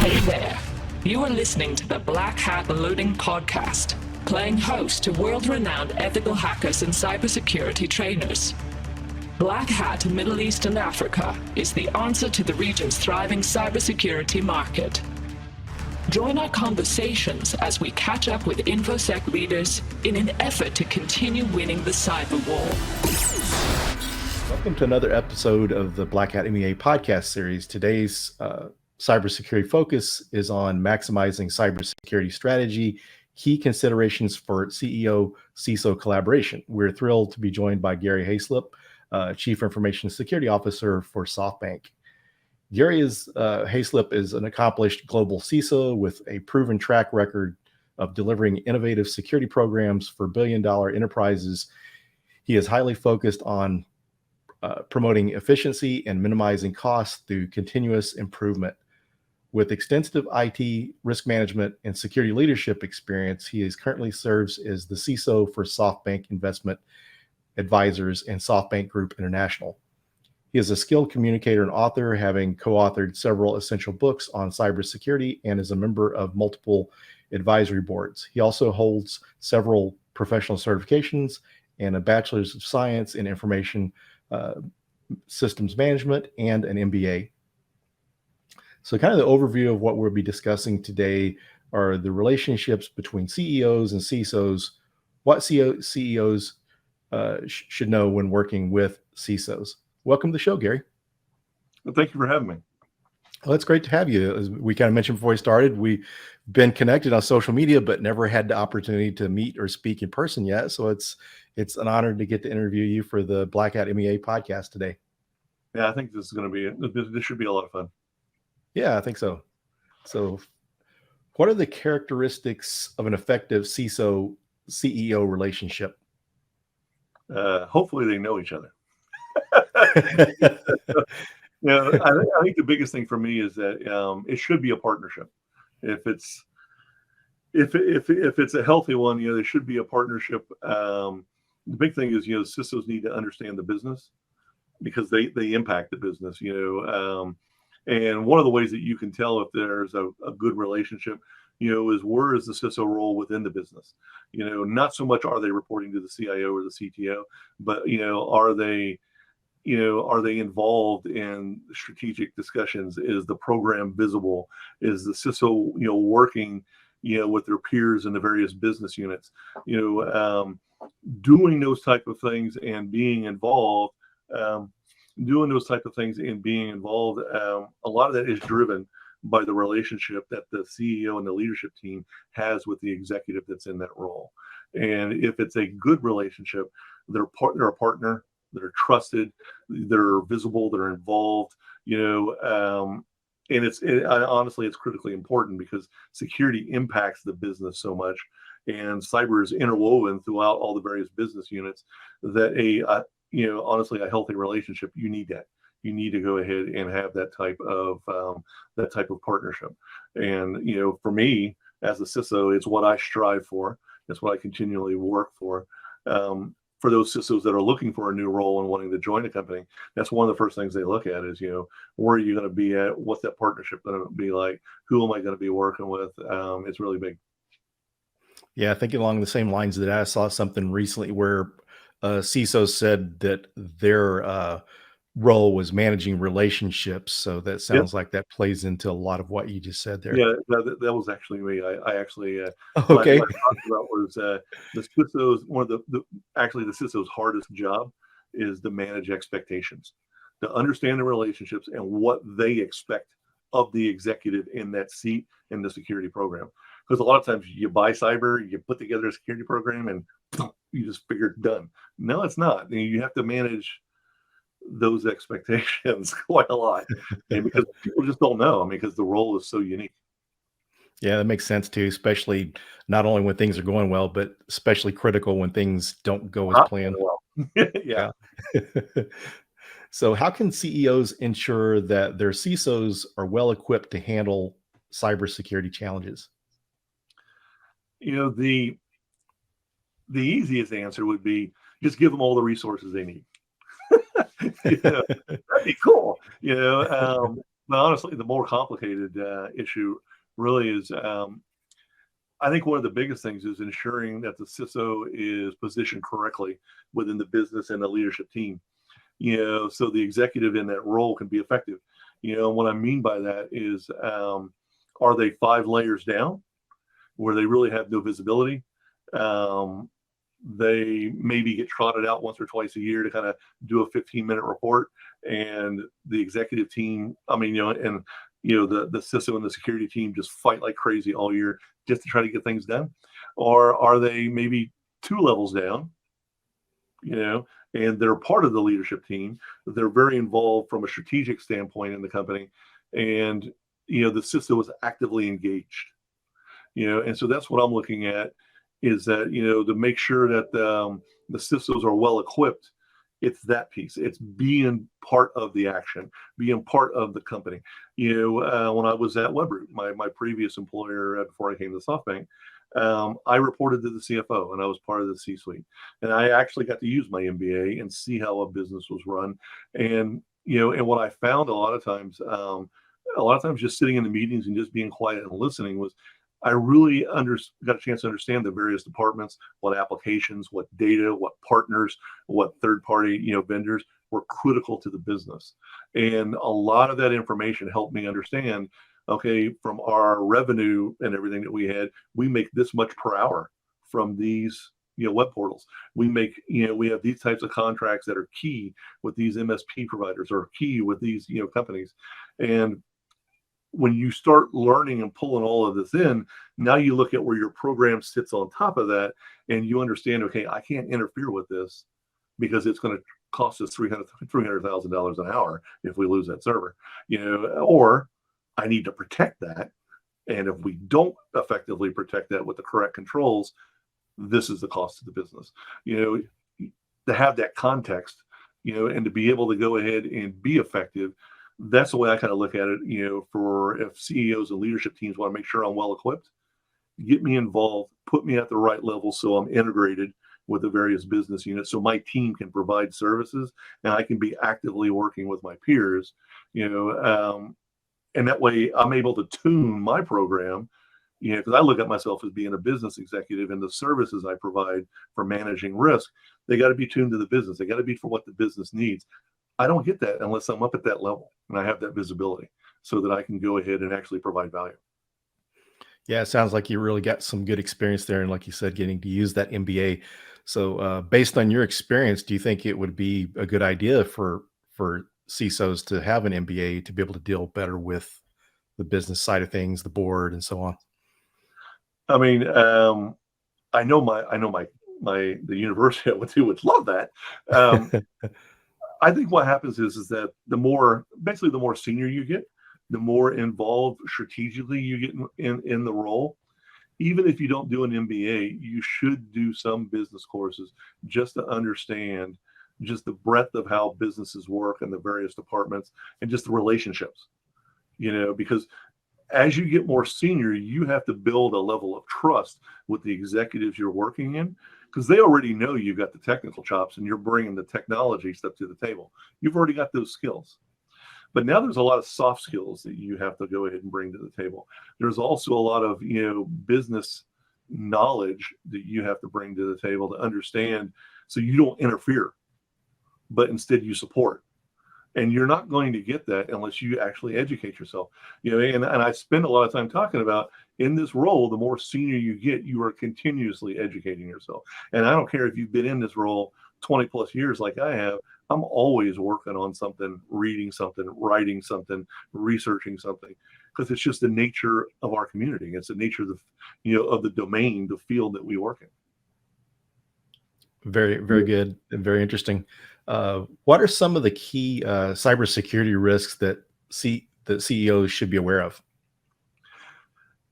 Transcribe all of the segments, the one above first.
Hey there. You are listening to the Black Hat Loading Podcast, playing host to world-renowned ethical hackers and cybersecurity trainers. Black Hat Middle East and Africa is the answer to the region's thriving cybersecurity market. Join our conversations as we catch up with InfoSec leaders in an effort to continue winning the cyber war. Welcome to another episode of the Black Hat MEA podcast series. Today's cybersecurity focus is on maximizing cybersecurity strategy, key considerations for CEO-CISO collaboration. We're thrilled to be joined by Gary Hayslip, Chief Information Security Officer for SoftBank. Gary Hayslip is an accomplished global CISO with a proven track record of delivering innovative security programs for billion-dollar enterprises. He is highly focused on promoting efficiency and minimizing costs through continuous improvement. With extensive IT risk management and security leadership experience, he currently serves as the CISO for SoftBank Investment Advisors and SoftBank Group International. He is a skilled communicator and author, having co-authored several essential books on cybersecurity and is a member of multiple advisory boards. He also holds several professional certifications and a Bachelor's of Science in Information Systems Management and an MBA. So kind of the overview of what we'll be discussing today are the relationships between CEOs and CISOs, what CEOs should know when working with CISOs. Welcome to the show, Gary. Well, thank you for having me. Well, it's great to have you. As we kind of mentioned before we started, we've been connected on social media, but never had the opportunity to meet or speak in person yet. So it's an honor to get to interview you for the Black Hat MEA podcast today. Yeah, I think this should be a lot of fun. Yeah, I think so. So what are the characteristics of an effective CISO-CEO relationship? Hopefully they know each other. I think the biggest thing for me is that it should be a partnership. If it's a healthy one, there should be a partnership. The big thing is, CISOs need to understand the business because they impact the business, and one of the ways that you can tell if there's a good relationship, is where is the CISO role within the business? Not so much are they reporting to the CIO or the CTO, but, are they involved in strategic discussions? Is the program visible? Is the CISO, working, with their peers in the various business units, doing those type of things and being involved, a lot of that is driven by the relationship that the CEO and the leadership team has with the executive that's in that role. And if it's a good relationship, they're a partner, they're trusted, they're visible, they're involved, and honestly, it's critically important because security impacts the business so much, and cyber is interwoven throughout all the various business units that honestly, a healthy relationship, you need that. You need to go ahead and have that type of partnership. And for me as a CISO, it's what I strive for. It's what I continually work for. For those CISOs that are looking for a new role and wanting to join a company, that's one of the first things they look at is, where are you going to be at? What's that partnership going to be like? Who am I going to be working with? It's really big. Yeah, I think along the same lines that I saw something recently where CISO said that their role was managing relationships. So that sounds like that plays into a lot of what you just said there. Yeah, that was actually me. I actually okay. What I talked about was the CISO's the CISO's hardest job is to manage expectations, to understand the relationships and what they expect of the executive in that seat in the security program. Because a lot of times you buy cyber, you put together a security program, and you just figure it's done. No, it's not. You have to manage those expectations quite a lot, and because people just don't know. Because the role is so unique. Yeah, that makes sense too, especially not only when things are going well, but especially critical when things don't go as planned. Well. Yeah. So how can CEOs ensure that their CISOs are well equipped to handle cybersecurity challenges? The easiest answer would be just give them all the resources they need. That'd be cool. But honestly, the more complicated issue really is, I think one of the biggest things is ensuring that the CISO is positioned correctly within the business and the leadership team. So the executive in that role can be effective. And what I mean by that is, are they 5 layers down where they really have no visibility? They maybe get trotted out once or twice a year to kind of do a 15-minute report, and the executive team, the CISO and the security team just fight like crazy all year just to try to get things done. Or are they maybe 2 levels down, and they're part of the leadership team? They're very involved from a strategic standpoint in the company, and the CISO is actively engaged. And so that's what I'm looking at, is that to make sure that the CISOs are well equipped. It's that piece. It's being part of the action, being part of the company. When I was at Webroot, my previous employer before I came to SoftBank, I reported to the CFO, and I was part of the C-suite. And I actually got to use my MBA and see how a business was run. And and what I found a lot of times just sitting in the meetings and just being quiet and listening was, I really got a chance to understand the various departments, what applications, what data, what partners, what third-party vendors were critical to the business. And a lot of that information helped me understand, okay, from our revenue and everything that we had, we make this much per hour from these web portals. We have these types of contracts that are key with these MSP providers, or key with these companies. And when you start learning and pulling all of this in, now you look at where your program sits on top of that, and you understand, okay, I can't interfere with this because it's going to cost us $300,000 an hour if we lose that server, or I need to protect that. And if we don't effectively protect that with the correct controls, this is the cost to the business. To have that context, and to be able to go ahead and be effective. That's the way I kind of look at it, for if CEOs and leadership teams want to make sure I'm well equipped, get me involved, put me at the right level so I'm integrated with the various business units so my team can provide services and I can be actively working with my peers, and that way I'm able to tune my program, because I look at myself as being a business executive, and the services I provide for managing risk, they got to be tuned to the business. They got to be for what the business needs. I don't get that unless I'm up at that level and I have that visibility so that I can go ahead and actually provide value. Yeah, it sounds like you really got some good experience there. And like you said, getting to use that MBA. So based on your experience, do you think it would be a good idea for CISOs to have an MBA to be able to deal better with the business side of things, the board, and so on? I mean, I know the university I went to would love that. I think what happens is that the more senior you get, the more involved strategically you get in the role. Even if you don't do an MBA, you should do some business courses just to understand just the breadth of how businesses work and the various departments and just the relationships. Because as you get more senior, you have to build a level of trust with the executives you're working in, because they already know you've got the technical chops and you're bringing the technology stuff to the table. You've already got those skills. But now there's a lot of soft skills that you have to go ahead and bring to the table. There's also a lot of, business knowledge that you have to bring to the table to understand, so you don't interfere, but instead you support. And you're not going to get that unless you actually educate yourself. And I spend a lot of time talking about, in this role, the more senior you get, you are continuously educating yourself. And I don't care if you've been in this role 20 plus years like I have, I'm always working on something, reading something, writing something, researching something, because it's just the nature of our community. It's the nature of of the domain, the field that we work in. Very, very good and very interesting. What are some of the key cybersecurity risks that CEOs should be aware of?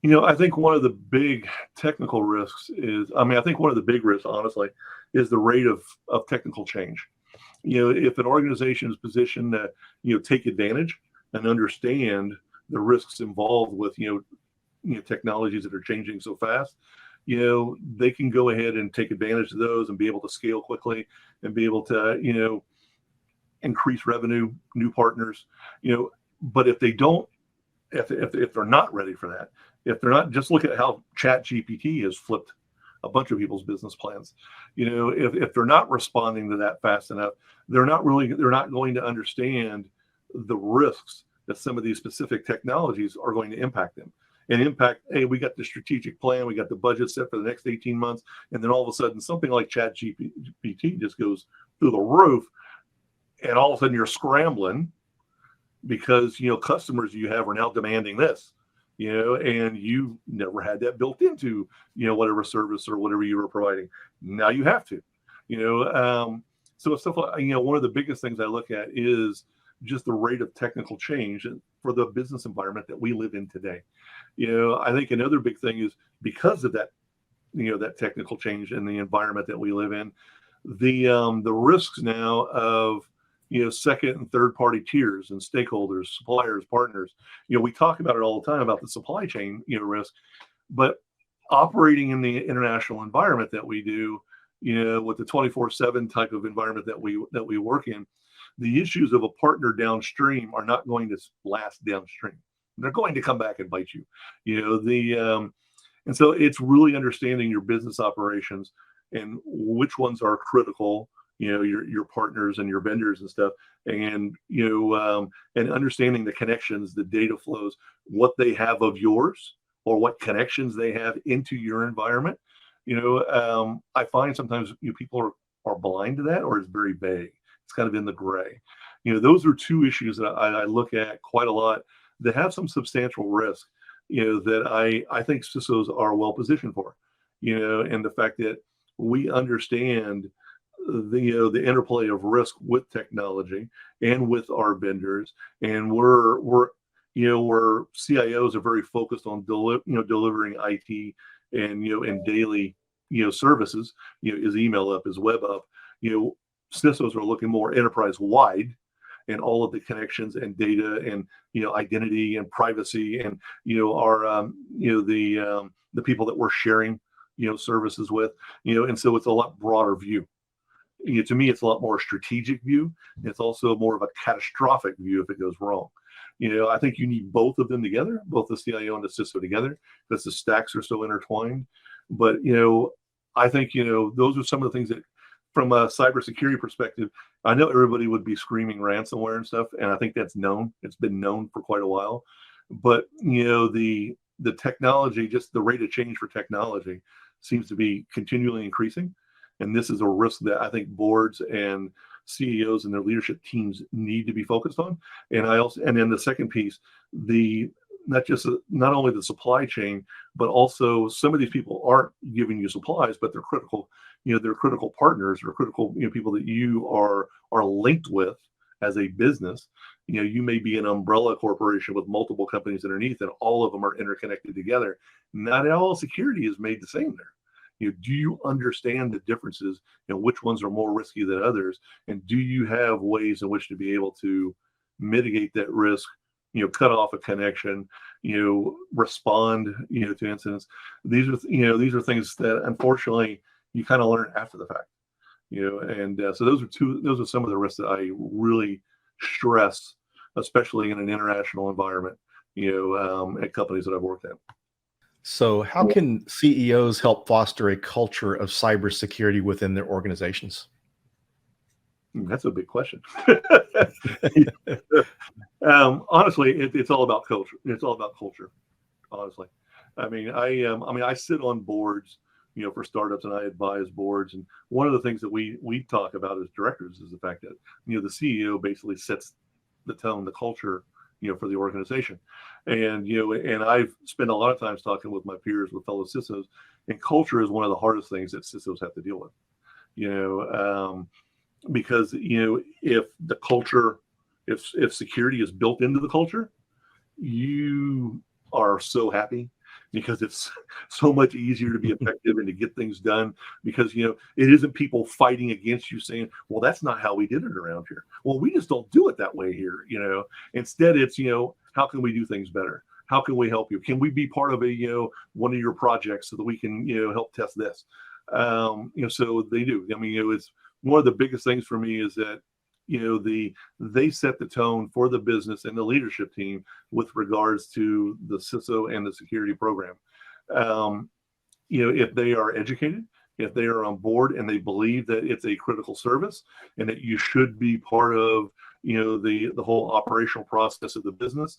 I think one of the big technical risks I think one of the big risks, honestly, is the rate of technical change. If an organization is positioned to, take advantage and understand the risks involved with, technologies that are changing so fast, they can go ahead and take advantage of those and be able to scale quickly and be able to, increase revenue, new partners, But if they don't, if they're not ready for that, if they're not, just look at how Chat GPT has flipped a bunch of people's business plans. If they're not responding to that fast enough, they're not going to understand the risks that some of these specific technologies are going to impact them. And impact, hey, we got the strategic plan, we got the budget set for the next 18 months, and then all of a sudden something like Chat GPT just goes through the roof, and all of a sudden you're scrambling because customers you have are now demanding this, and you never had that built into whatever service or whatever you were providing. Now you have to, so stuff like one of the biggest things I look at is just the rate of technical change for the business environment that we live in today. I think another big thing is because of that, that technical change in the environment that we live in, the risks now of second and third party tiers and stakeholders, suppliers, partners. We talk about it all the time about the supply chain risk, but operating in the international environment that we do, with the 24/7 type of environment that we work in, the issues of a partner downstream are not going to last downstream. They're going to come back and bite you. And so it's really understanding your business operations and which ones are critical, your partners and your vendors and stuff, and and understanding the connections, the data flows, what they have of yours or what connections they have into your environment. I find sometimes people are blind to that, or it's very vague. It's kind of in the gray. Those are two issues that I look at quite a lot that have some substantial risk, that I think CISOs are well positioned for, and the fact that we understand the interplay of risk with technology and with our vendors, and we're CIOs are very focused on delivering IT and daily services. Is email up, is web up? CISOs are looking more enterprise wide, and all of the connections and data and identity and privacy and our the people that we're sharing services with, and so it's a lot broader view. To me, it's a lot more strategic view. It's also more of a catastrophic view if it goes wrong. I think you need both of them together, both the CIO and the CISO together, because the stacks are so intertwined. But I think those are some of the things that, from a cybersecurity perspective, I know everybody would be screaming ransomware and stuff, and I think that's known. It's been known for quite a while. But the technology, just the rate of change for technology, seems to be continually increasing. And this is a risk that I think boards and CEOs and their leadership teams need to be focused on. And then the second piece, not only the supply chain, but also some of these people aren't giving you supplies, but they're critical. They're critical partners or critical people that you are linked with as a business. You may be an umbrella corporation with multiple companies underneath, and all of them are interconnected together. Not all security is made the same there. Do you understand the differences and which ones are more risky than others? And do you have ways in which to be able to mitigate that risk, cut off a connection, respond, to incidents? These are things that unfortunately you kind of learn after the fact, and so those are some of the risks that I really stress, especially in an international environment, at companies that I've worked at. So how can CEOs help foster a culture of cybersecurity within their organizations? That's a big question. Honestly, it's all about culture. It's all about culture. Honestly, I sit on boards, for startups, and I advise boards. And one of the things that we talk about as directors is the fact that the CEO basically sets the tone, the culture, for the organization. And and I've spent a lot of times talking with my peers, with fellow CISOs, and culture is one of the hardest things that CISOs have to deal with. Because if the culture, if security is built into the culture, you are so happy, because it's so much easier to be effective and to get things done, because it isn't people fighting against you saying, well, that's not how we did it around here. Well, we just don't do it that way here. Instead it's, how can we do things better? How can we help you? Can we be part of one of your projects so that we can help test this? So they do. It's one of the biggest things for me is that they set the tone for the business and the leadership team with regards to the CISO and the security program. If they are educated, if they are on board and they believe that it's a critical service and that you should be part of, the whole operational process of the business,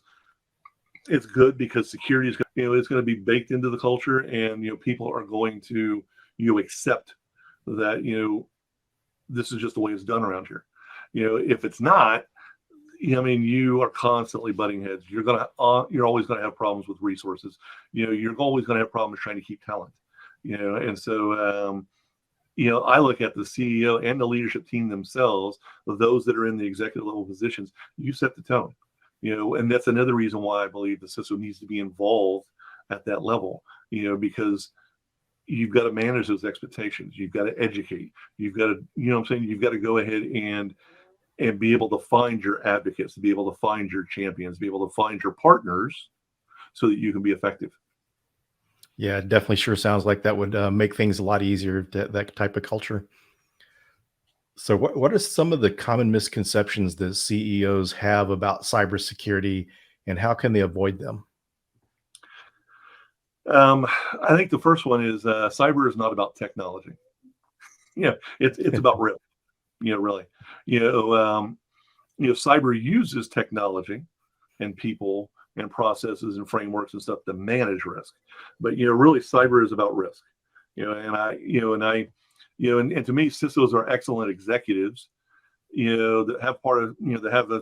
it's good because security is, it's going to be baked into the culture, and people are going to accept that this is just the way it's done around here. If it's not, you are constantly butting heads. You're always going to have problems with resources. You're always going to have problems trying to keep talent. And so I look at the CEO and the leadership team themselves, those that are in the executive level positions. You set the tone. And that's another reason why I believe the CISO needs to be involved at that level. Because you've got to manage those expectations. You've got to educate. You've got to, you've got to go ahead and be able to find your advocates, to be able to find your champions, be able to find your partners so that you can be effective. Yeah, it definitely sure sounds like that would make things a lot easier, that type of culture. So what are some of the common misconceptions that CEOs have about cybersecurity, and how can they avoid them? I think the first one is cyber is not about technology. It's about risk. Really. Cyber uses technology and people and processes and frameworks and stuff to manage risk, but really cyber is about risk. And to me, CISOs are excellent executives. That have part of that have as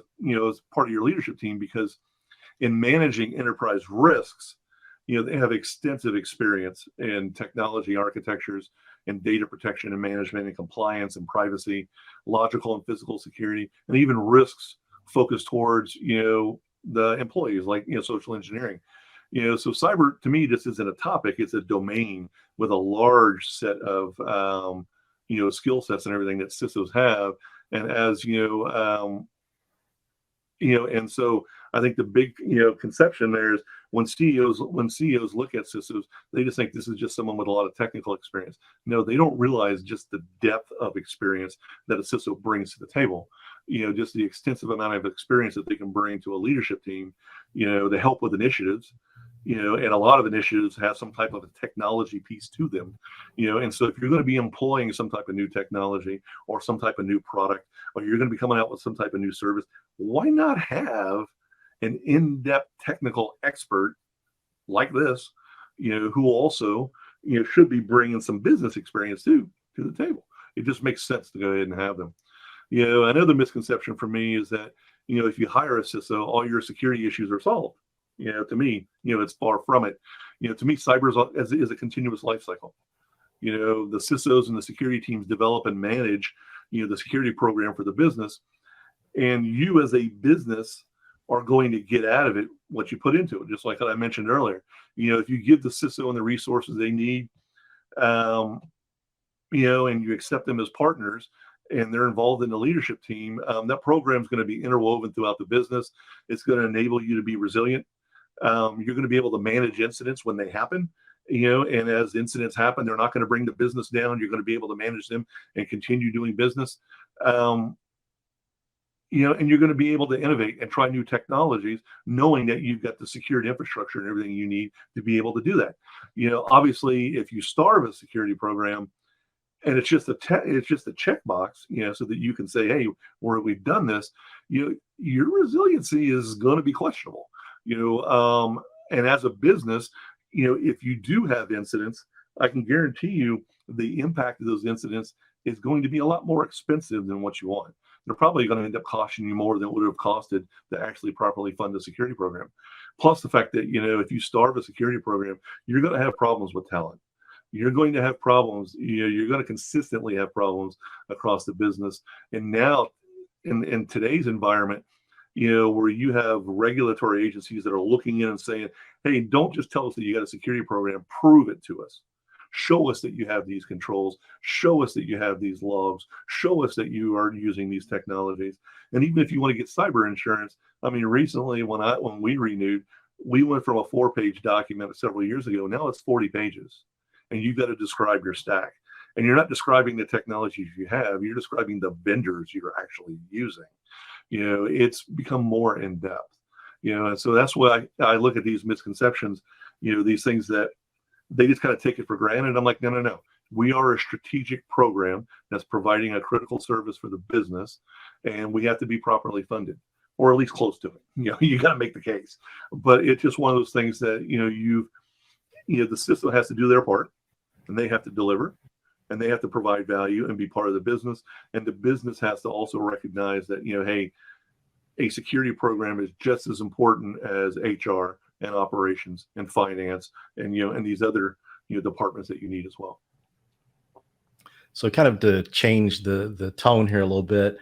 part of your leadership team, because in managing enterprise risks, they have extensive experience in technology architectures and data protection and management and compliance and privacy, logical and physical security, and even risks focused towards, the employees, like, social engineering. So cyber to me just isn't a topic, it's a domain with a large set of, skill sets and everything that CISOs have. And as and so I think the big, conception there is when CEOs look at CISOs, they just think this is just someone with a lot of technical experience. No, they don't realize just the depth of experience that a CISO brings to the table. Just the extensive amount of experience that they can bring to a leadership team, to help with initiatives. And a lot of initiatives have some type of a technology piece to them. And so if you're going to be employing some type of new technology or some type of new product, or you're going to be coming out with some type of new service, why not have an in-depth technical expert like this, who also, should be bringing some business experience too to the table. It just makes sense to go ahead and have them. Another misconception for me is that, if you hire a CISO, all your security issues are solved. To me, it's far from it. To me, cyber is a continuous life cycle. The CISOs and the security teams develop and manage, the security program for the business. And you as a business are going to get out of it what you put into it. Just like I mentioned earlier, if you give the CISO and the resources they need, and you accept them as partners, and they're involved in the leadership team, that program is going to be interwoven throughout the business. It's going to enable you to be resilient. You're going to be able to manage incidents when they happen, and as incidents happen, they're not going to bring the business down. You're going to be able to manage them and continue doing business. And you're going to be able to innovate and try new technologies, knowing that you've got the secured infrastructure and everything you need to be able to do that. Obviously, if you starve a security program, and it's just a checkbox, so that you can say, hey, we've done this, your resiliency is going to be questionable. And as a business, if you do have incidents, I can guarantee you the impact of those incidents is going to be a lot more expensive than what you want. They're probably going to end up costing you more than it would have costed to actually properly fund a security program. Plus the fact that, if you starve a security program, you're going to have problems with talent. You're going to have problems. You're going to consistently have problems across the business. And now in today's environment, where you have regulatory agencies that are looking in and saying, hey, don't just tell us that you got a security program, prove it to us. Show us that you have these controls. Show us that you have these logs. Show us that you are using these technologies. And even if you want to get cyber insurance, recently when we renewed, we went from a 4-page document several years ago. Now it's 40 pages. And you've got to describe your stack. And you're not describing the technologies you have, you're describing the vendors you're actually using. It's become more in depth. And so that's why I look at these misconceptions, these things that they just kind of take it for granted. I'm like, no. We are a strategic program that's providing a critical service for the business, and we have to be properly funded, or at least close to it. You got to make the case. But it's just one of those things that, the system has to do their part, and they have to deliver, and they have to provide value and be part of the business. And the business has to also recognize that, hey, a security program is just as important as HR and operations and finance and, and these other, departments that you need as well. So kind of to change the tone here a little bit,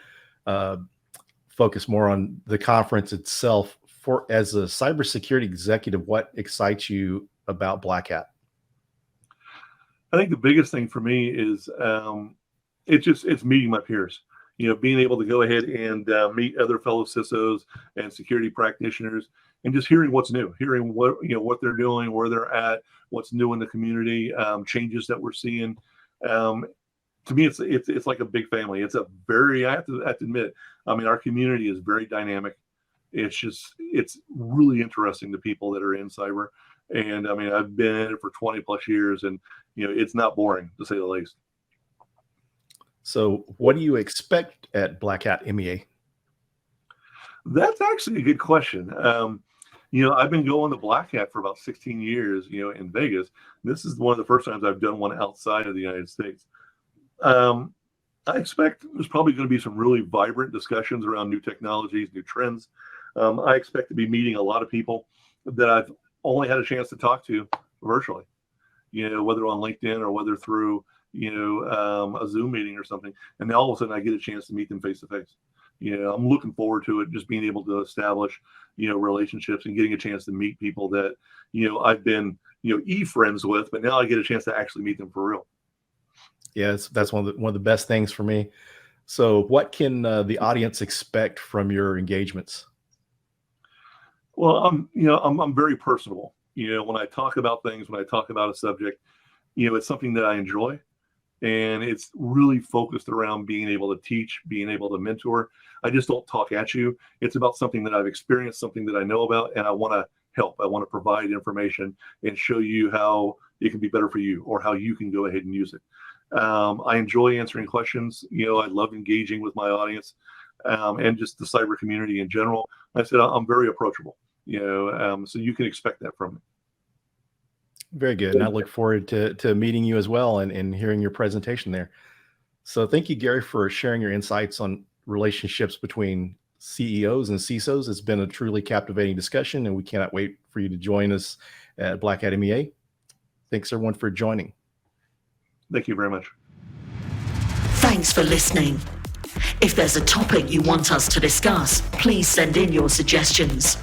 focus more on the conference itself. As a cybersecurity executive, what excites you about Black Hat? I think the biggest thing for me is it's meeting my peers. Being able to go ahead and meet other fellow CISOs and security practitioners, and just hearing what's new, hearing what they're doing, where they're at, what's new in the community, changes that we're seeing. To me, it's like a big family. It's I have to admit, our community is very dynamic. It's really interesting, the people that are in cyber. And I've been in it for 20 plus years, and it's not boring, to say the least. So what do you expect at Black Hat MEA? That's actually a good question. I've been going to Black Hat for about 16 years, in Vegas. This is one of the first times I've done one outside of the United States. I expect there's probably going to be some really vibrant discussions around new technologies, new trends. I expect to be meeting a lot of people that I've only had a chance to talk to virtually, whether on LinkedIn or whether through, a Zoom meeting or something. And then all of a sudden I get a chance to meet them face to face. I'm looking forward to it, just being able to establish, relationships and getting a chance to meet people that, I've been, friends with, but now I get a chance to actually meet them for real. Yes, that's one of the best things for me. So what can the audience expect from your engagements? Well, I'm very personable. When I talk about things, when I talk about a subject, it's something that I enjoy, and it's really focused around being able to teach, being able to mentor. I just don't talk at you. It's about something that I've experienced, something that I know about, and I want to help. I want to provide information and show you how it can be better for you, or how you can go ahead and use it. I enjoy answering questions. I love engaging with my audience, and just the cyber community in general. I said I'm very approachable, so you can expect that from me. Very good. And I look forward to meeting you as well and hearing your presentation there. So thank you, Gary, for sharing your insights on relationships between CEOs and CISOs. It's been a truly captivating discussion, and we cannot wait for you to join us at Black Hat MEA. Thanks, everyone, for joining. Thank you very much. Thanks for listening. If there's a topic you want us to discuss, please send in your suggestions.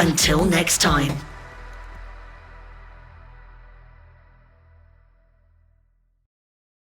Until next time.